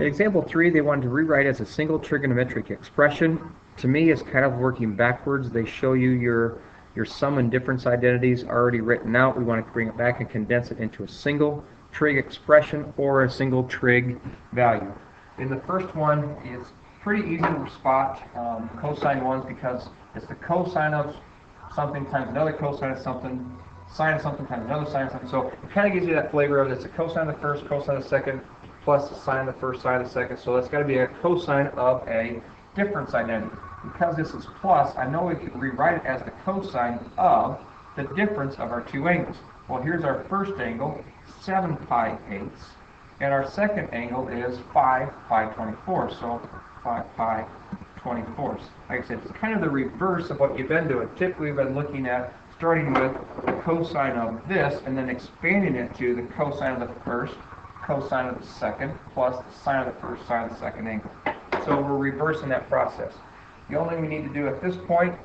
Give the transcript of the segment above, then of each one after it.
In example 3, they wanted to rewrite as a single trigonometric expression. To me, it's kind of working backwards. They show you your sum and difference identities already written out. We want to bring it back and condense it into a single trig expression or a single trig value. In the first one, it's pretty easy to spot cosine ones because it's the cosine of something times another cosine of something, sine of something times another sine of something. So it kind of gives you that flavor of it's a cosine of the first, cosine of the second, plus the sine of the first, sine of the second. So that's got to be a cosine of a difference identity. Because this is plus, I know we can rewrite it as the cosine of the difference of our two angles. Well, here's our first angle, 7 pi eighths, and our second angle is 5 pi 24. So 5 pi 24. Like I said, it's kind of the reverse of what you've been doing. Typically, we've been looking at starting with the cosine of this and then expanding it to the cosine of the first, cosine of the second, plus the sine of the first, sine of the second angle. So we're reversing that process. The only thing we need to do at this point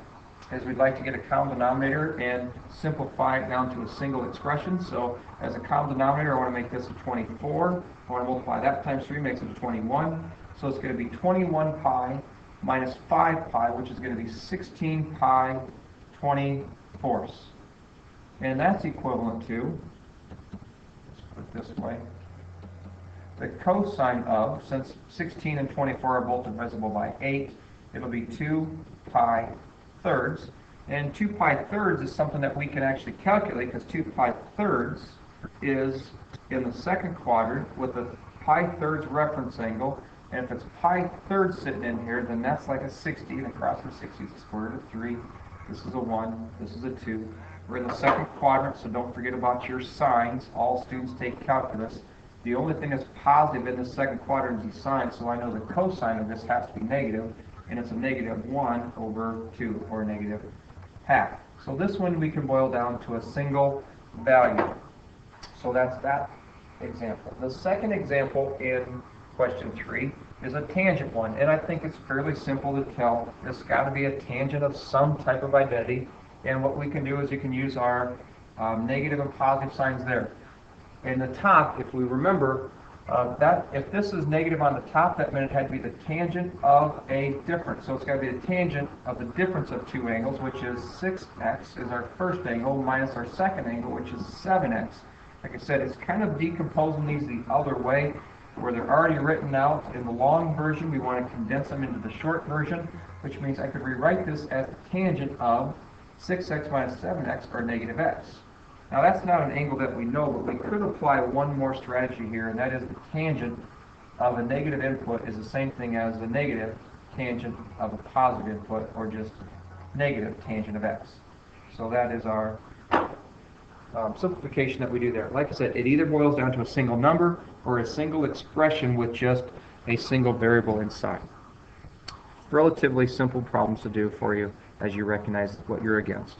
is we'd like to get a common denominator and simplify it down to a single expression. So as a common denominator, I want to make this a 24. I want to multiply that times 3 makes it a 21. So it's going to be 21 pi minus 5 pi, which is going to be 16 pi 24. And that's equivalent to, let's put it this way, the cosine of, since 16 and 24 are both divisible by 8, it'll be 2 pi thirds. And 2 pi thirds is something that we can actually calculate because 2 pi thirds is in the second quadrant with the pi thirds reference angle. And if it's pi thirds sitting in here, then that's like a 60. And across from 60 is the square root of 3. This is a 1. This is a 2. We're in the second quadrant, so don't forget about your signs. All students take calculus. The only thing that's positive in the second quadrant is the sine, so I know the cosine of this has to be negative, and it's a negative 1 over 2, or negative half. So this one we can boil down to a single value. So that's that example. The second example in question 3 is a tangent one, and I think it's fairly simple to tell. It's got to be a tangent of some type of identity, and what we can do is you can use our negative and positive signs there. In the top, if we remember, that if this is negative on the top, that meant it had to be the tangent of a difference. So it's got to be the tangent of the difference of two angles, which is 6x is our first angle minus our second angle, which is 7x. Like I said, it's kind of decomposing these the other way, where they're already written out in the long version. We want to condense them into the short version, which means I could rewrite this as the tangent of 6x minus 7x, or negative x. Now that's not an angle that we know, but we could apply one more strategy here, and that is the tangent of a negative input is the same thing as the negative tangent of a positive input, or just negative tangent of x. So that is our simplification that we do there. Like I said, it either boils down to a single number or a single expression with just a single variable inside. Relatively simple problems to do for you as you recognize what you're against.